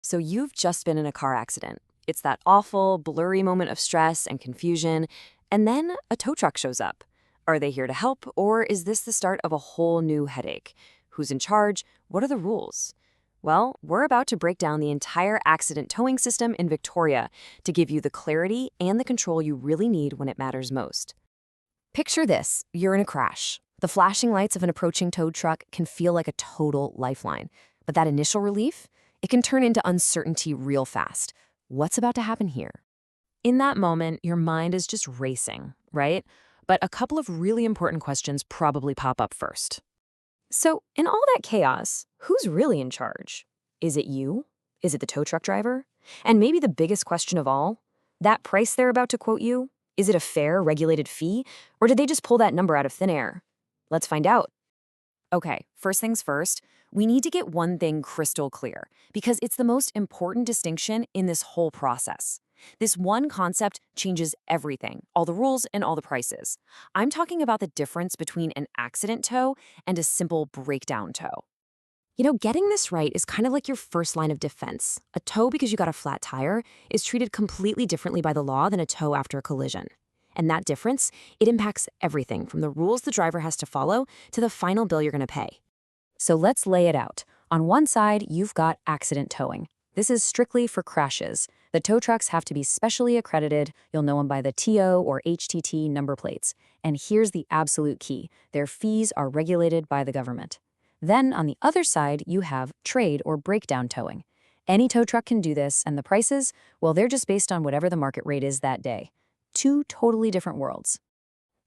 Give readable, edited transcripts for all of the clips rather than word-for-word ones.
So you've just been in a car accident. It's that awful, blurry moment of stress and confusion, and then a tow truck shows up. Are they here to help, or is this the start of a whole new headache? Who's in charge? What are the rules? Well, we're about to break down the entire accident towing system in Victoria to give you the clarity and the control you really need when it matters most. Picture this, you're in a crash. The flashing lights of an approaching tow truck can feel like a total lifeline. But that initial relief, it can turn into uncertainty real fast. What's about to happen here? In that moment, your mind is just racing, right? But a couple of really important questions probably pop up first. So, in all that chaos, who's really in charge? Is it you? Is it the tow truck driver? And maybe the biggest question of all, that price they're about to quote you, is it a fair, regulated fee, or did they just pull that number out of thin air? Let's find out. Okay, first things first, we need to get one thing crystal clear, because it's the most important distinction in this whole process. This one concept changes everything, all the rules and all the prices. I'm talking about the difference between an accident tow and a simple breakdown tow. Getting this right is kind of like your first line of defense. A tow because you got a flat tire is treated completely differently by the law than a tow after a collision. And that difference, it impacts everything from the rules the driver has to follow to the final bill you're going to pay. So let's lay it out. On one side, you've got accident towing. This is strictly for crashes. The tow trucks have to be specially accredited. You'll know them by the TO or HTT number plates. And here's the absolute key. Their fees are regulated by the government. Then, on the other side, you have trade or breakdown towing. Any tow truck can do this, and the prices, well, they're just based on whatever the market rate is that day. Two totally different worlds.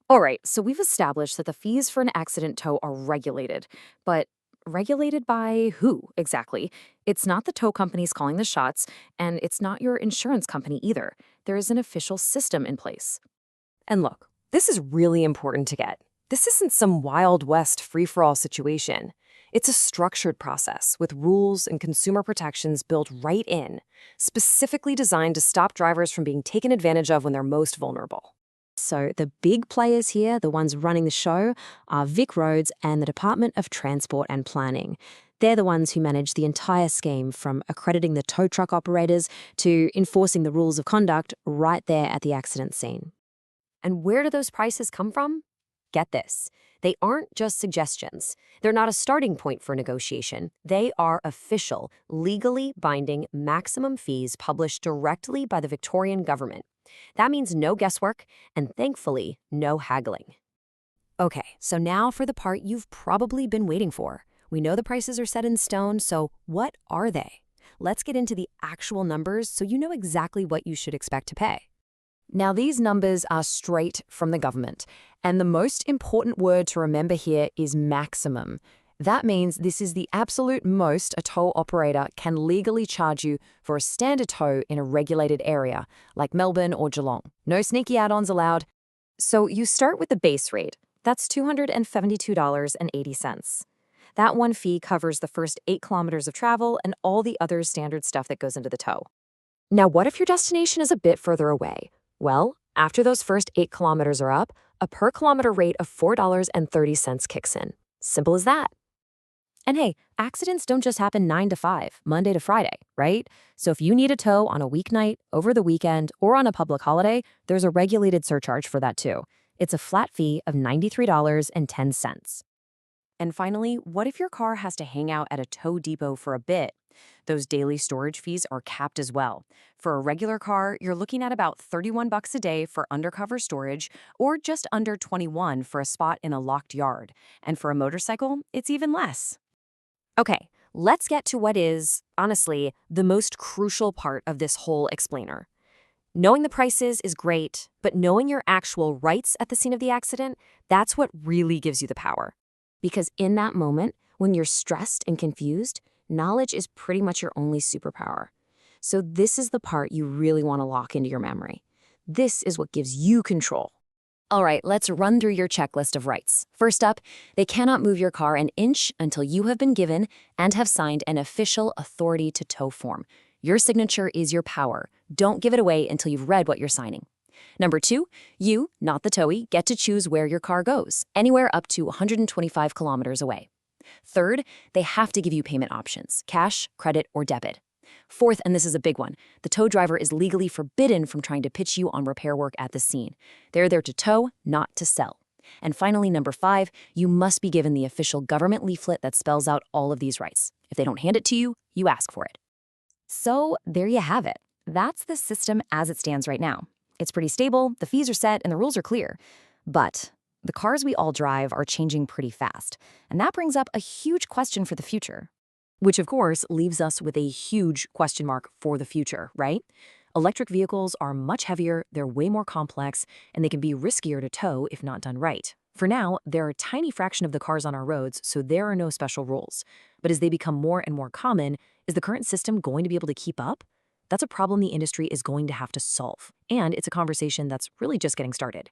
All right, so we've established that the fees for an accident tow are regulated. But regulated by who, exactly? It's not the tow companies calling the shots, and it's not your insurance company either. There is an official system in place. And look, this is really important to get. This isn't some Wild West free-for-all situation. It's a structured process with rules and consumer protections built right in, specifically designed to stop drivers from being taken advantage of when they're most vulnerable. So the big players here, the ones running the show, are Vic Roads and the Department of Transport and Planning. They're the ones who manage the entire scheme, from accrediting the tow truck operators to enforcing the rules of conduct right there at the accident scene. And where do those prices come from? Get this. They aren't just suggestions. They're not a starting point for negotiation. They are official, legally binding maximum fees published directly by the Victorian government. That means no guesswork and, thankfully, no haggling. Okay, so now for the part you've probably been waiting for. We know the prices are set in stone, so what are they? Let's get into the actual numbers so you know exactly what you should expect to pay. Now, these numbers are straight from the government, and the most important word to remember here is maximum. That means this is the absolute most a tow operator can legally charge you for a standard tow in a regulated area, like Melbourne or Geelong. No sneaky add-ons allowed. So you start with the base rate. That's $272.80. That one fee covers the first 8 kilometers of travel and all the other standard stuff that goes into the tow. Now, what if your destination is a bit further away? Well, after those first 8 kilometers are up, a per kilometer rate of $4.30 kicks in. Simple as that. And hey, accidents don't just happen 9 to 5, Monday to Friday, right? So if you need a tow on a weeknight, over the weekend, or on a public holiday, there's a regulated surcharge for that too. It's a flat fee of $93.10. And finally, what if your car has to hang out at a tow depot for a bit? Those daily storage fees are capped as well. For a regular car, you're looking at about $31 a day for undercover storage, or just under $21 for a spot in a locked yard. And for a motorcycle, it's even less. Okay, let's get to what is, honestly, the most crucial part of this whole explainer. Knowing the prices is great, but knowing your actual rights at the scene of the accident, that's what really gives you the power. Because in that moment, when you're stressed and confused, knowledge is pretty much your only superpower. So this is the part you really want to lock into your memory. This is what gives you control. All right, let's run through your checklist of rights. First up, they cannot move your car an inch until you have been given and have signed an official authority to tow form. Your signature is your power. Don't give it away until you've read what you're signing. Number 2, you, not the towee, get to choose where your car goes, anywhere up to 125 kilometers away. Third, they have to give you payment options, cash, credit, or debit. Fourth, and this is a big one, the tow driver is legally forbidden from trying to pitch you on repair work at the scene. They're there to tow, not to sell. And finally, number 5, you must be given the official government leaflet that spells out all of these rights. If they don't hand it to you, you ask for it. So there you have it. That's the system as it stands right now. It's pretty stable, the fees are set, and the rules are clear. But the cars we all drive are changing pretty fast, and that brings up a huge question for the future. Which, of course, leaves us with a huge question mark for the future, right? Electric vehicles are much heavier, they're way more complex, and they can be riskier to tow if not done right. For now, they're a tiny fraction of the cars on our roads, so there are no special rules. But as they become more and more common, is the current system going to be able to keep up? That's a problem the industry is going to have to solve, and it's a conversation that's really just getting started.